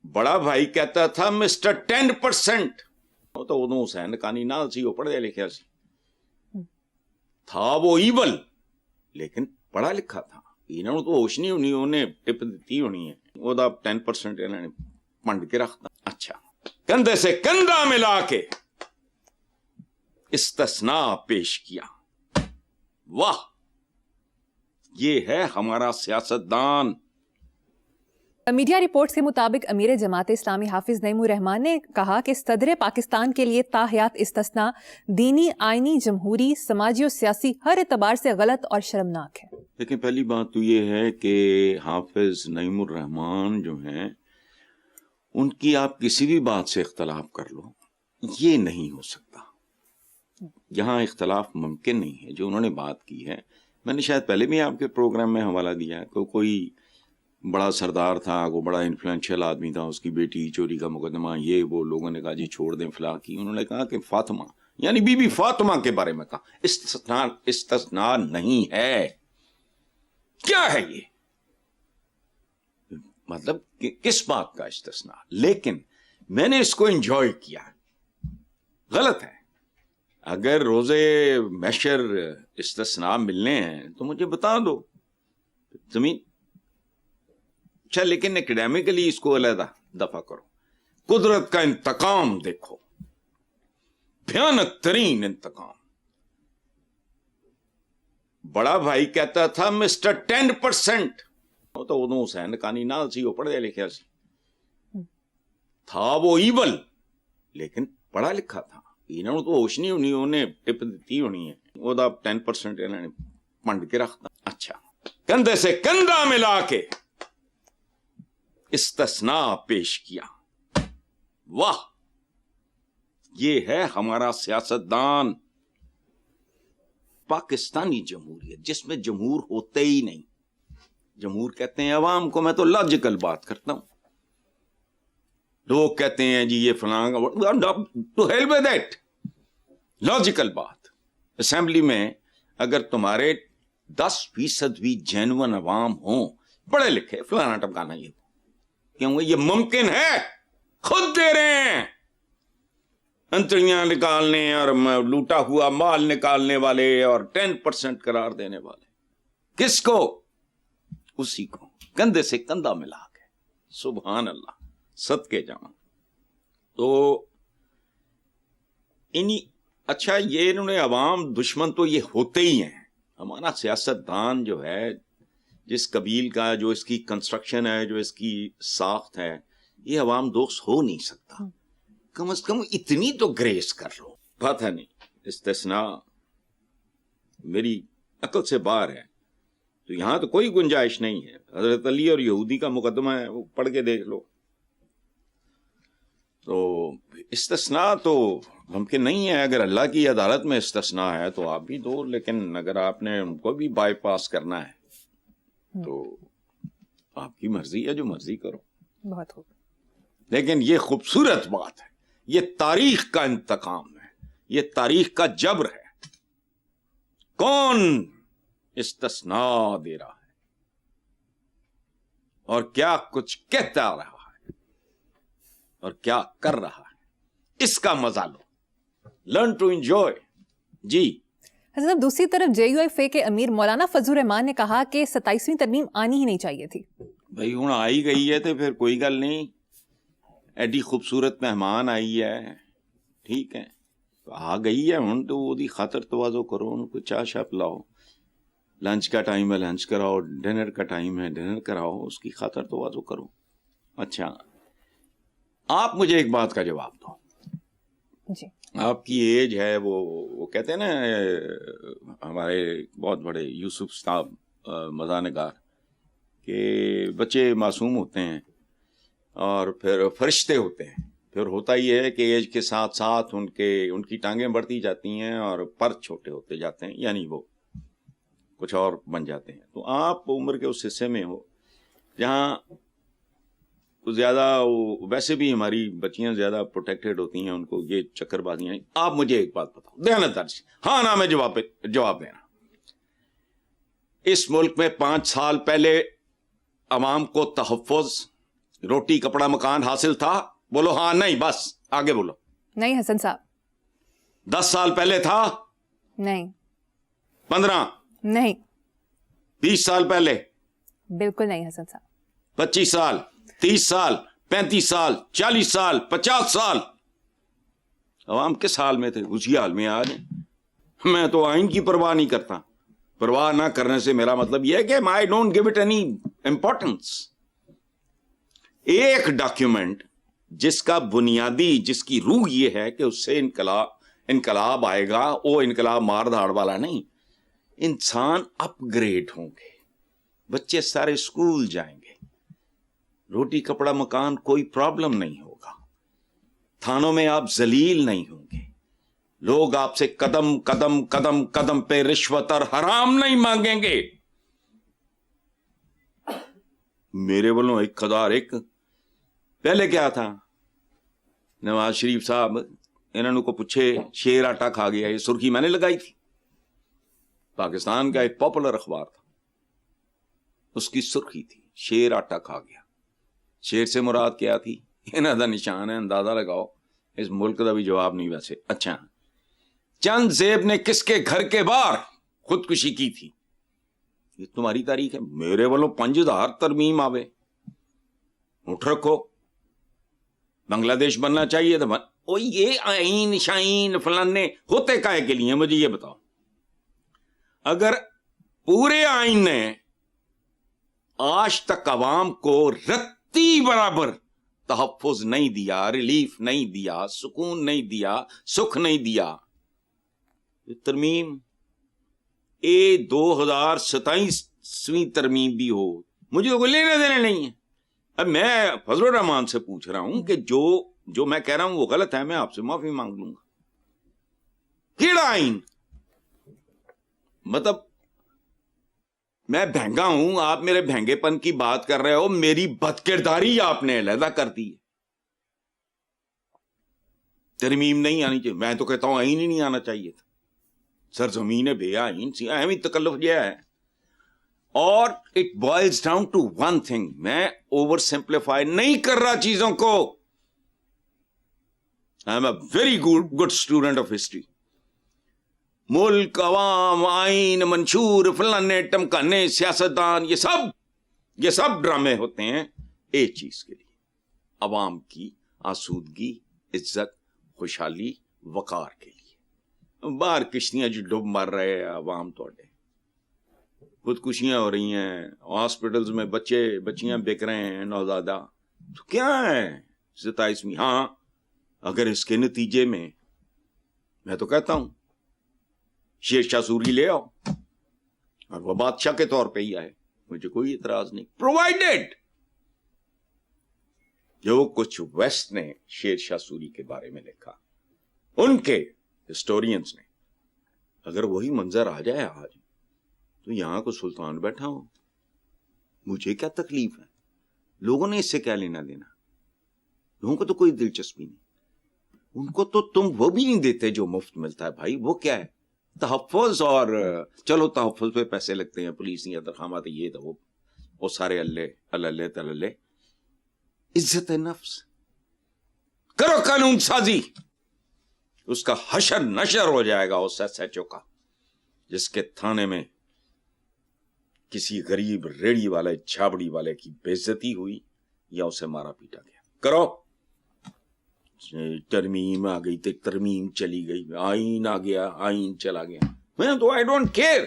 بڑا بھائی کہتا تھا مسٹر 10%. وہ تو ادو حسین کانی نال سی, وہ پڑھیا لکھیا سی, تھا وہ ایول لیکن پڑھا لکھا تھا. انہوں نے تو ہوش نہیں ہونی, انہیں ٹپ دیتی ہونی ہے, وہ 10% انہوں نے پنڈ کے رکھتا. اچھا, کندھے سے کندھا ملا کے استثناء پیش کیا. واہ, یہ ہے ہمارا سیاستدان. میڈیا رپورٹس کے مطابق امیر جماعت اسلامی حافظ نعیم الرحمان نے کہا کہ صدر پاکستان کے لیے تاحیات استثناء دینی, آئینی, جمہوری, سماجی اور سیاسی ہر اعتبار سے غلط اور شرمناک ہے. لیکن پہلی بات تو یہ ہے کہ حافظ نعیم الرحمان جو ہیں, ان کی آپ کسی بھی بات سے اختلاف کر لو, یہ نہیں ہو سکتا. یہاں اختلاف ممکن نہیں ہے. جو انہوں نے بات کی ہے, میں نے شاید پہلے بھی آپ کے پروگرام میں حوالہ دیا کہ کوئی بڑا سردار تھا, وہ بڑا انفلوئنشل آدمی تھا, اس کی بیٹی چوری کا مقدمہ, یہ وہ, لوگوں نے کہا جی چھوڑ دیں فلاں کی. انہوں نے کہا کہ فاطمہ یعنی بی بی فاطمہ کے بارے میں کہا استثناء نہیں ہے. کیا ہے یہ مطلب کس بات کا استثناء؟ لیکن میں نے اس کو انجوائے کیا. غلط ہے. اگر روزے محشر استثناء ملنے ہیں تو مجھے بتا دو زمین. اچھا, لیکن اکیڈیمکلی اس کو علیحدہ دفع کرو. قدرت کا انتقام دیکھو, بھیانک ترین انتقام. بڑا بھائی کہتا تھا مسٹر 10%. وہ تو ادو حسین کانی نال سی, وہ پڑھیا لکھیا سی, تھا وہ ایول لیکن پڑھا لکھا تھا. انہوں نے تو ہوش نہیں ہونی, انہیں ٹپ دیتی ہونی ہے, وہ 10% انہوں نے پنڈ کے رکھتا. اچھا, کندھے سے کندھا ملا کے استثناء پیش کیا. واہ, یہ ہے ہمارا سیاستدان. پاکستانی جمہوریت جس میں جمہور ہوتے ہی نہیں. جمہور کہتے ہیں عوام کو. میں تو لاجیکل بات کرتا ہوں. لوگ کہتے ہیں جی یہ فلاں to hell with that. Logical بات. اسمبلی میں اگر تمہارے 10% بھی جینون عوام ہوں, پڑھے لکھے, فلانا ٹمکانا, یہ کیوں یہ ممکن ہے؟ خود دے رہے ہیں انتڑیاں نکالنے اور لوٹا ہوا مال نکالنے والے اور 10% قرار دینے والے. کس کو؟ اسی کو, کندھے سے کندھا ملا کے. سبحان اللہ, صدقے جاؤں. تو اچھا, یہ انہوں نے عوام دشمن تو یہ ہوتے ہی ہیں. ہمارا سیاستدان جو ہے, جس قبیل کا, جو اس کی کنسٹرکشن ہے, جو اس کی ساخت ہے, یہ عوام دوست ہو نہیں سکتا. کم از کم اتنی تو گریس کر لو. پتہ نہیں, استثناء میری عقل سے باہر ہے. تو یہاں تو کوئی گنجائش نہیں ہے. حضرت علی اور یہودی کا مقدمہ ہے, وہ پڑھ کے دیکھ لو. تو استثناء تو ممکن نہیں ہے. اگر اللہ کی عدالت میں استثناء ہے تو آپ بھی دو, لیکن اگر آپ نے ان کو بھی بائی پاس کرنا ہے تو آپ کی مرضی ہے, جو مرضی کرو. بہت خوب. لیکن یہ خوبصورت بات ہے, یہ تاریخ کا انتقام ہے, یہ تاریخ کا جبر ہے. کون استثناء دے رہا ہے اور کیا کچھ کہتا رہا ہے اور کیا کر رہا ہے, اس کا مزہ لو. Learn to enjoy. جی حضرت, دوسری طرف جے یو ایف اے کے امیر مولانا فضل الرحمان نے کہا کہ 27ویں ترمیم آنی ہی نہیں چاہیے تھی. بھائی ہوں آئی گئی ہے تو پھر کوئی گل نہیں. ایڈی خوبصورت مہمان آئی ہے, ٹھیک ہے, آ گئی ہے ہوں تو وہ دی خاطر توازو کرو, ان کو چاہ شاہ پلاؤ. لنچ کا ٹائم ہے لنچ کراؤ, ڈنر کا ٹائم ہے ڈنر کراؤ, اس کی خاطر توازو کرو. اچھا, آپ مجھے ایک بات کا جواب دو. جی, آپ کی ایج ہے, وہ کہتے ہیں نا ہمارے بہت بڑے یوسف صاحب مزاحنگار, کہ بچے معصوم ہوتے ہیں اور پھر فرشتے ہوتے ہیں. پھر ہوتا یہ ہے کہ ایج کے ساتھ ساتھ ان کی ٹانگیں بڑھتی جاتی ہیں اور پر چھوٹے ہوتے جاتے ہیں, یعنی وہ کچھ اور بن جاتے ہیں. تو آپ عمر کے اس حصے میں ہو جہاں زیادہ, ویسے بھی ہماری بچیاں زیادہ پروٹیکٹڈ ہوتی ہیں, ان کو یہ چکر بازیاں. آپ مجھے ایک بات بتاؤ دیانتدار سے, ہاں نا میں جواب دینا. اس ملک میں 5 سال پہلے عوام کو تحفظ, روٹی کپڑا مکان حاصل تھا؟ بولو ہاں نہیں، بس آگے بولو. نہیں حسن صاحب. 10 سال پہلے تھا؟ نہیں. 15؟ نہیں. 20 سال پہلے؟ بالکل نہیں حسن صاحب. 25 سال، 30 سال، 35 سال، 40 سال، 50 سال؟ عوام کس حال میں تھے؟ اسی حال میں آج ہیں. میں تو آئین کی پرواہ نہیں کرتا. پرواہ نہ کرنے سے میرا مطلب یہ ہے کہ I don't give it any importance. ایک ڈاکیومنٹ جس کا بنیادی، جس کی روح یہ ہے کہ اس سے انقلاب آئے گا، وہ انقلاب مار دھاڑ والا نہیں. انسان اپ گریڈ ہوں گے، بچے سارے اسکول جائیں گے، روٹی کپڑا مکان کوئی پرابلم نہیں ہوگا، تھانوں میں آپ ذلیل نہیں ہوں گے، لوگ آپ سے قدم قدم قدم قدم پہ رشوت اور حرام نہیں مانگیں گے. میرے والوں 1001. پہلے کیا تھا؟ نواز شریف صاحب انہوں کو پوچھے، شیر آٹا کھا گیا. یہ سرخی میں نے لگائی تھی. پاکستان کا ایک پاپولر اخبار تھا، اس کی سرخی تھی شیر آٹا کھا گیا. شیر سے مراد کیا تھی؟ انہاں دا نشان ہے، اندازہ لگاؤ. اس ملک کا بھی جواب نہیں ویسے. اچھا، چند زیب نے کس کے گھر کے باہر خودکشی کی تھی؟ یہ تمہاری تاریخ ہے. میرے والوں 5000 ترمیم آوے. اٹھ رکھو. بنگلہ دیش بننا چاہیے تو یہ آئین شائین فلانے ہوتے کائے کے لیے؟ مجھے یہ بتاؤ. اگر پورے آئین نے آج تک عوام کو رتی برابر تحفظ نہیں دیا، ریلیف نہیں دیا، سکون نہیں دیا، سکھ نہیں دیا، ترمیم 2027ویں ترمیم بھی ہو، مجھے کوئی لینے دینے نہیں ہے. اب میں فضل الرحمان سے پوچھ رہا ہوں کہ جو میں کہہ رہا ہوں وہ غلط ہے، میں آپ سے معافی مانگ لوں گا. کیڑا آئین؟ مطلب میں بھینگا ہوں، آپ میرے بھینگے پن کی بات کر رہے ہو، میری بد کرداری آپ نے علیحدہ کر دی ہے. ترمیم نہیں آنی چاہیے. میں تو کہتا ہوں آئین ہی نہیں آنا چاہیے تھا. سرزمین بے آئین سی اہم تکلف یہ ہے. اور it boils down to one thing. میں اوور سمپلیفائی نہیں کر رہا چیزوں کو. I am a very good student of history. ملک، عوام، آئین، منشور، فلانے ٹمکانے، سیاستدان، یہ سب ڈرامے ہوتے ہیں ایک چیز کے لیے، عوام کی آسودگی، عزت، خوشحالی، وقار کے لیے. باہر کشتیاں جو ڈوب مر رہے ہیں عوام، توڑے خودکشیاں ہو رہی ہیں، ہاسپٹلز میں بچیاں بک رہے ہیں نوزادہ. تو کیا ہے 27ویں؟ ہاں، اگر اس کے نتیجے میں تو کہتا ہوں شیر شاہ سوری لے آؤ اور وہ بادشاہ کے طور پہ ہی آئے، مجھے کوئی اعتراض نہیں، پرووائڈیڈ جو کچھ ویسٹ نے شیر شاہ سوری کے بارے میں لکھا، ان کے ہسٹورینز نے، اگر وہی منظر آ جائے آج تو یہاں کو سلطان بیٹھا ہو، مجھے کیا تکلیف ہے؟ لوگوں نے اس سے کیا لینا دینا؟ لوگوں کو تو کوئی دلچسپی نہیں. ان کو تو تم وہ بھی نہیں دیتے جو مفت ملتا ہے بھائی. وہ کیا ہے؟ تحفظ. اور چلو تحفظ پہ پیسے لگتے ہیں، پولیس یا ترخامات، یہ تو وہ سارے اللہ تللے. عزت نفس کرو، قانون سازی، اس کا حشر نشر ہو جائے گا اس ایس ایچ او کا جس کے تھانے میں کسی غریب ریڑھی والے چھابڑی والے کی بے عزتی ہوئی یا اسے مارا پیٹا گیا. کرو. ترمیم آ گئی تو ترمیم چلی گئی، آئین آ گیا، آئین چلا گیا. میں تو آئی ڈونٹ کیئر.